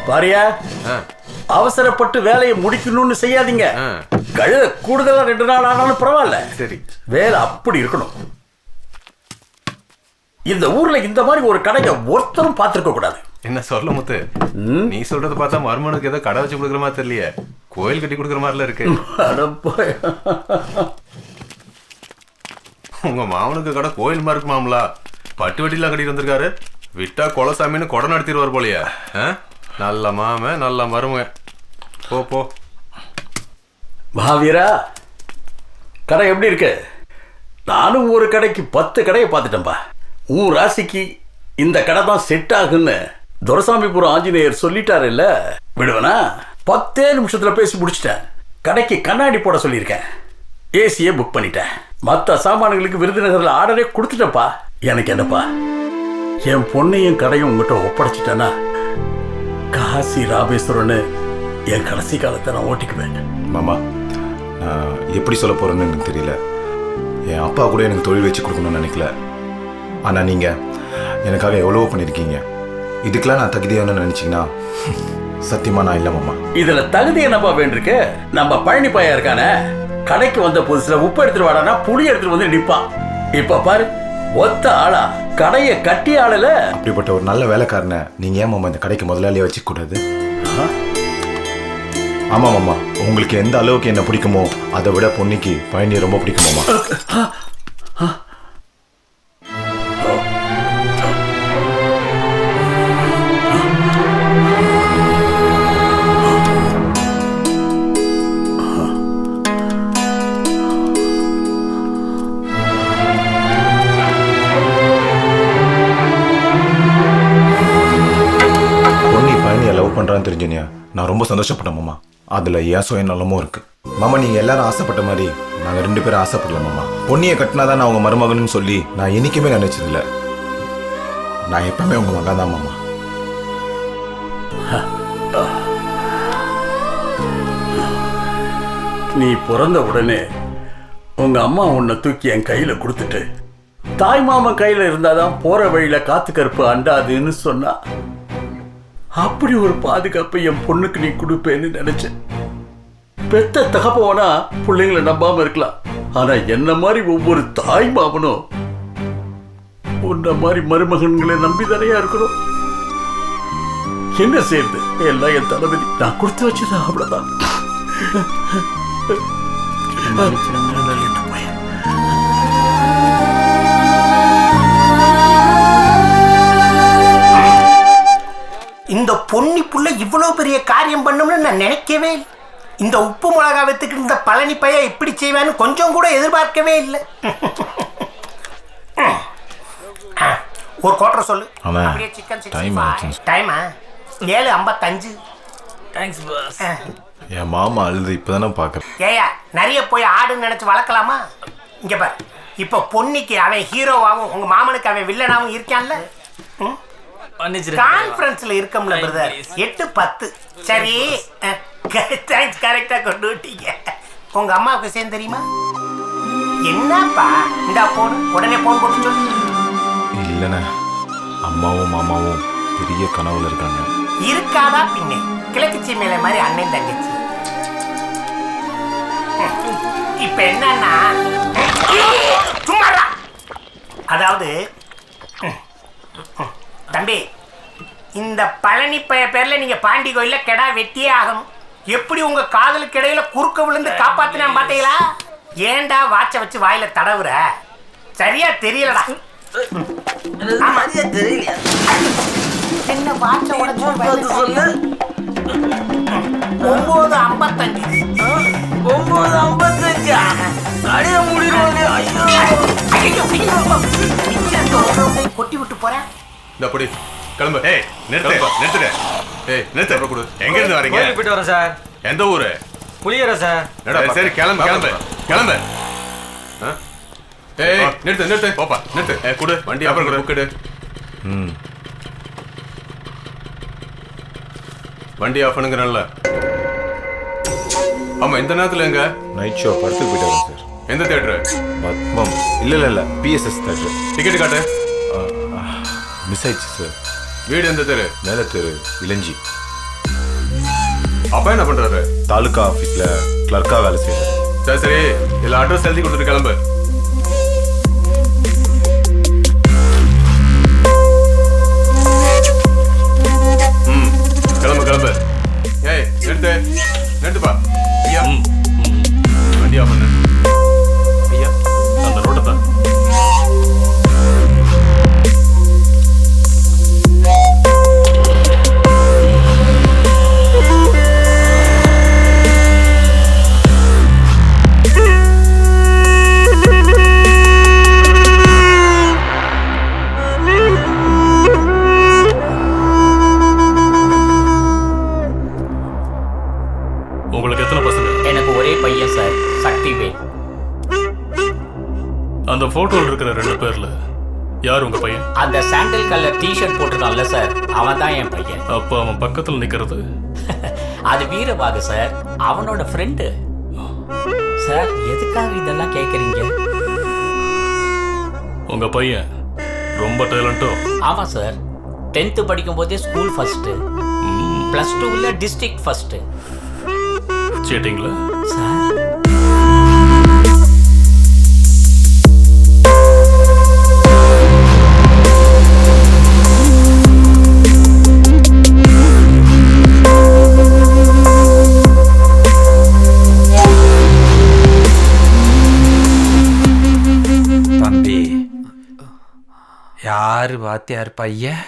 பாரியா, அவசரப்பட்டு வேலையை முடிக்கணும்னு செய்யாதீங்க. கழுத கூடுதலா 2 நாள் ஆனாலும் பரவாயில்ல. சரி, வேலை அப்படி இருக்கணும். இந்த ஊர்ல இந்த மாதிரி ஒரு கடையை ஒருத்தரும் பார்த்திருக்க கூடாது. என்ன சொல்ல முத்து, நீ சொல்றத பார்த்தா மருமனுக்கு ஏதோ கடை வச்சு கொடுக்குற மாதிரி தெரியலையே, கோயில் கட்டி கொடுக்குற மாதிரில இருக்கு. உங்க மாமனுக்கு கடை கோயில் மாதிரி இருக்குமாம்லா? பட்டு வட்டிலாம் கட்டிட்டு வந்திருக்காரு. விட்டா கொலசாமின்னு கொடை நடத்திடுவார் போலையா? நல்ல மாம நல்ல மருமக. போ போ. மகாவீரா, கடை எப்படி இருக்கு? நானும் ஒரு கடைக்கு 10 கடையை பார்த்துட்டேன்பா. உன் ராசிக்கு இந்த கடை தான் செட் ஆகுன்னு துரசாமிபுரம் ஆஞ்சநேயர் சொல்லிட்டாரு இல்ல, விடுவனா? 10 நிமிஷத்துல பேசி முடிச்சிட்டேன். கடைக்கு கண்ணாடி போட சொல்லியிருக்கேன். ஏசியை புக் பண்ணிட்டேன். மற்ற சாமான்களுக்கு விருதுநகர்ல ஆர்டரே கொடுத்துட்டப்பா. எனக்கு என்னப்பா, என் பொண்ணையும் கடையும் உங்ககிட்ட ஒப்படைச்சிட்டேன்னா காசி ராமேஸ்வரன்னு என் கடைசி காலத்தை நான் ஓட்டிக்குவேன். மாமா, எப்படி சொல்ல போறேன்னு எனக்கு தெரியல. என் அப்பா கூட எனக்கு தொழில் வச்சு கொடுக்கணும்னு நினைக்கல. ஆனால் நீங்கள் எனக்காக எவ்வளவோ பண்ணியிருக்கீங்க. இதுக்கெல்லாம் நான் தகுதியானு நினைச்சீங்கன்னா சத்தியமா நான் இல்லை மாமா. இதுல தகுதி என்னப்பா வேண்டிருக்கு? நம்ம பழனி பையன் இருக்கானே, கடைக்கு வந்த புதுசுல உப்பு எடுத்துட்டு வாடானா புளி எடுத்துட்டு வந்து நிப்பான். இப்ப பாரு, ஒத்த ஆளா கடையை கட்டி ஆளல. அப்படிப்பட்ட ஒரு நல்ல வேலைக்காரனை நீங்க ஏன் மாமா இந்த கடைக்கு முதலாளியே வச்சுக்க கூடாது? ஆமா மாமா, உங்களுக்கு எந்த அளவுக்கு என்ன பிடிக்குமோ அதை விட பொன்னிக்கு பழனியை ரொம்ப பிடிக்கும் மாமா. பண்றான்னு தெரிஞ்சனியா நான் ரொம்ப சந்தோஷப்பட்டேன் மாமா. அதுல ஏன் சுயநலமும் இருக்கு மாமா. நீங்க எல்லாரும் ஆசைப்பட்ட மாதிரி நாங்க 2 பேரும் ஆசைப்படல மாமா. பொன்னியை கட்டினாதான் நான் உங்க மருமகன்னு சொல்லி நான் என்னைக்குமே நினைச்சது இல்ல. நான் எப்பவுமே உங்க மகன் தான் மாமா. நீ பிறந்த உடனே உங்க அம்மா உன்னை தூக்கி என் கையில கொடுத்துட்டு, தாய் மாமன் கையில இருந்தாதான் போற வழியில காத்து கருப்பு அண்டாதுன்னு சொன்னா. அப்படி ஒரு பாதுகாப்பை என் பொண்ணுக்கு நீ கொடுப்பேன்னு நினைச்சேன். பெத்த தகப்பவனா பிள்ளைங்களை நம்பாம இருக்கலாம். ஆனா என்ன மாதிரி ஒவ்வொரு தாய் மாமனும் உன்ன மாதிரி மருமகன்களை நம்பிதானையா இருக்கணும். என்ன செய்யுது? எல்லாம் என் தளபதி. நான் கொடுத்து வச்சதா அவ்வளவுதான். இந்த பொன்னி புள்ள இவ்வளவு பெரிய காரியம் பண்ணும்னு நான் நினைக்கவே இல்லை. இந்த உப்பு மிளகா வைத்துக்கிட்டு இந்த பழனி பையன் இப்படி செய்வான்னு கொஞ்சம் கூட எதிர்பார்க்கவே இல்லை. ஒரு குவார்டர் சொல்லு. அப்படியே சிக்கன் 65. டைமா 7:55. Thanks pass. என் மாமா அழுது இப்பதானே பாக்குறேன். ஏயா நிறைய போய் ஆடுன்னு நினைச்சு வளர்க்கலாமா? இங்க பாரு, இப்ப பொன்னிக்கு அவன் ஹீரோவாகவும் உங்க மாமனுக்கு அவன் வில்லனாகவும் இருக்கான்ல. கான்ஃபரன்ஸ்ல இருக்கம்ல பிரதர். 8:10. சரி, தேங்க்ஸ். கரெக்டா கொண்டு விட்டீங்க. உங்க அம்மாவுக்கு விஷயம் தெரியுமா? என்னப்பா இந்தா போன், உடனே போன் போட்டு சொல்லு. இல்லைண்ணே, அம்மாவும் மாமாவும் பெரிய கனவுல இருக்காங்க. இருக்காதா பின்னே, கிழக்கு சீமையில மாதிரி அண்ணன் தங்கச்சி. இப்ப என்னன்னா, சும்மாடா. அதாவது தம்பி, இந்த பழனி பேர்ல நீங்க பாண்டி கோயில்ல கெடா வெட்டியே ஆகணும். எப்படி உங்க காதலுக்கு இடையில குறுக்க விழுந்து காப்பாத்தினா பாத்தீங்களா? ஏண்டா வாட்ச வச்சு வாயில தடவுற? சரியா தெரியலடா. தெரியலையா? என்ன வாட்ச உடச்சு சொல்லு. 9:55. 9:55. அடைய முடியல. கொட்டி விட்டு போறேன். இந்த அப்படி கிளம்பு. ஏய் நிறுத்துடு. ஏய் நிறுத்து. கொடு. எங்க இருந்து வரீங்க? கோயிலுக்கு போயிட்டு வரேன் சார். எந்த ஊரு? புளியரை சார். சரி கிளம்பு. ஏய் நிறுத்து. போப்பா நிறுத்து. கொடு வண்டி. அப்புறம் கொடு. புக் எடு. வண்டி ஆஃப் பண்ணுங்கறல்ல. ஆமா, இந்த நேரத்துல எங்க? நைட் ஷோ படத்துக்கு போயிட்டு வரேன் சார். எந்த தியேட்டர்? பத்மம். இல்ல பிஎஸ்எஸ் தியேட்டர். டிக்கெட் காட்டு. மிஸ் ஆயிடுச்சு சார். வீடு எந்த தெரு? மேல தெரு, இளஞ்சி. அப்பா என்ன பண்றாரு? தாலுகா ஆஃபீஸ்ல கிளர்க்கா வேலை செய்யறாரு. சரி சரி, இல்ல அட்ரஸ் எழுதி கொடுத்துட்டு கிளம்பு. கிளம்பு கிளம்பு. ஏய் நிறுத்துப்பா. ஐயா வண்டி ஆஃப் பண்ணு. ஐயா அந்த ரோட்டை தான். உங்களுக்கு எத்தனை பசங்க? எனக்கு ஒரே பையன் சார், சக்திவேல். அந்த போட்டோல இருக்கிற 2 பேர்ல யார் உங்க பையன்? அந்த சாண்டல் கலர் டிஷர்ட் போட்டிருக்கான்ல சார், அவன் தான் என் பையன். அப்ப அவன் பக்கத்துல நிக்கிறது அது வீரபாகு சார், அவனோட ஃப்ரெண்டு. சார் எதுக்காக இதெல்லாம் கேட்குறீங்க? உங்க பையன் ரொம்ப டேலண்டோ? ஆமா சார், 10th படிக்கும் போதே ஸ்கூல் ஃபர்ஸ்ட், +2ல டிஸ்ட்ரிக்ட் ஃபர்ஸ்ட். சீட்டிங்ல சார் தம்பி, யாரு வாத்தியார் பையன்?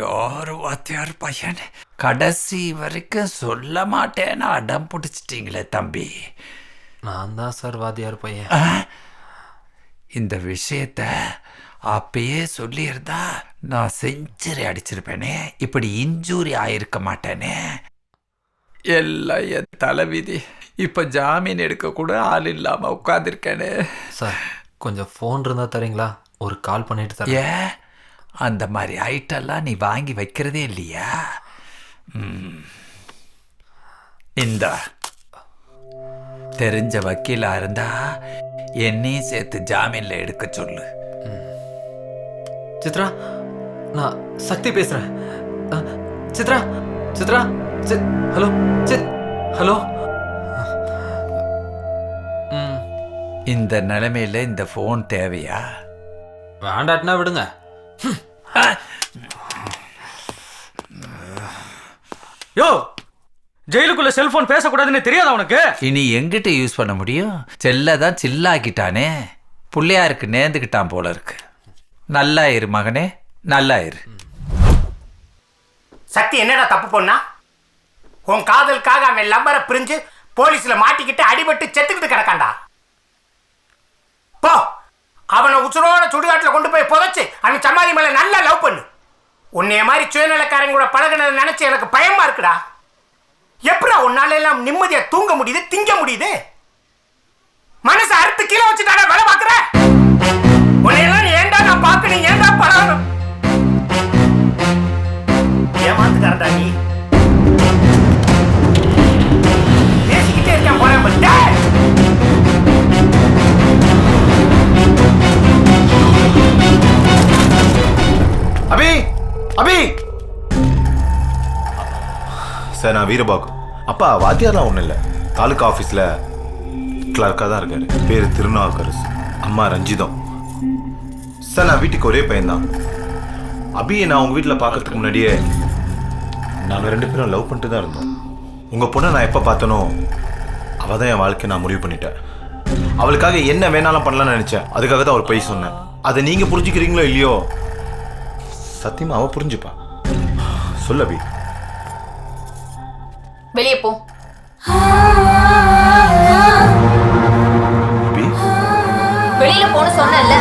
யாரு வாத்தியார் பையன்? கடைசி வரைக்கும் சொல்ல மாட்டேன்னு அடம் பிடிச்சிட்டீங்களே தம்பி. நான் தான் சார் வாத்தியார் பையன். இந்த விஷயத்த அப்பயே சொல்லியிருந்தா நான் செஞ்சுரி அடிச்சிருப்பேனே, இப்படி இன்ஜூரி ஆயிருக்க மாட்டேனே. எல்லாம் என் தலைவிதி. இப்ப ஜாமீன் எடுக்க கூட ஆள் இல்லாம உட்காந்துருக்கேனே. சார் கொஞ்சம் ஃபோன் இருந்தா தரீங்களா? ஒரு கால் பண்ணிட்டு தரேன். ஏன் அந்த மாதிரி ஐட்டெல்லாம் நீ வாங்கி வைக்கிறதே இல்லையா? இந்த தெரிஞ்ச வக்கீலா இருந்தா என்னையும் சேர்த்து ஜாமீன்ல எடுக்க சொல்லு. சித்ரா, நான் சக்தி பேசுறேன். Chitra Chitra hello hello. இந்த நிலைமையில இந்த போன் தேவையா? வேண்டாட்டினா விடுங்க. யோ, ஜெயிலுக்குள்ள செல்போன் பேசக்கூடாதுன்னு தெரியாதா உனக்கு? இனி எங்கிட்ட யூஸ் பண்ண முடியும்? செல்லதான் சில்லாக்கிட்டானே, பிள்ளையாருக்கு நேர்ந்துக்கிட்டான் போல இருக்கு. நல்லா இரு மகனே, நல்லா இரு. சக்தி என்னடா தப்பு பண்ணா? உன் காதலுக்காக அவன் லவ்வரை பிரிஞ்சு போலீஸ்ல மாட்டிக்கிட்டு அடிபட்டு செத்துக்கிட்டு கிடக்காண்டா. போ, அவனை உசுரோட சுடுகாட்டில் கொண்டு போய் புதைச்சு அவன் சமாதி மேல நல்லா லவ் பண்ணு. உன்னைய மாதிரி சுயநலக்காரங்க கூட பழகினதை நினைச்சு எனக்கு பயமா இருக்குடா. எப்படா உன்னால எல்லாம் நிம்மதியா தூங்க முடியுது, திங்க முடியுது? மனசை அறுத்து கீழே வச்சுட்டாடா வேலை பார்க்குற. உன்னையெல்லாம் ஏண்டா நான் பார்க்கணும், ஏண்டா பழகணும்? ஏமாத்துக்காரடா நீ. பேசிக்கிட்டே இருக்கேன் போறேன். அபி அபி சார், நான் வீரபாகு. அப்பா வாத்தியார்லாம் ஒன்றும் இல்லை, தாலுகா ஆஃபீஸில் கிளர்க்காக தான் இருக்காரு. பேர் திருநாவுக்கரசு, அம்மா ரஞ்சிதம். சார் நான் வீட்டுக்கு ஒரே பையன்தான். அபியை நான் உங்கள் வீட்டில் பார்க்கறதுக்கு முன்னாடியே நாங்கள் 2 பேரும் லவ் பண்ணிட்டு தான் இருந்தோம். உங்கள் பொண்ணை நான் எப்போ பார்த்தனோ அவள் தான் என் வாழ்க்கையை நான் முடிவு பண்ணிட்டேன். அவளுக்காக என்ன வேணாலும் பண்ணலாம்னு நினச்சேன். அதுக்காக தான் ஒரு பொய் சொன்னேன். அதை நீங்கள் புரிஞ்சுக்கிறீங்களோ இல்லையோ, சத்தியமா அவ புரிஞ்சுப்பா. சொல்ல அபி. வெளியே போ. அபி வெளியில போன்னு சொன்னேன்ல.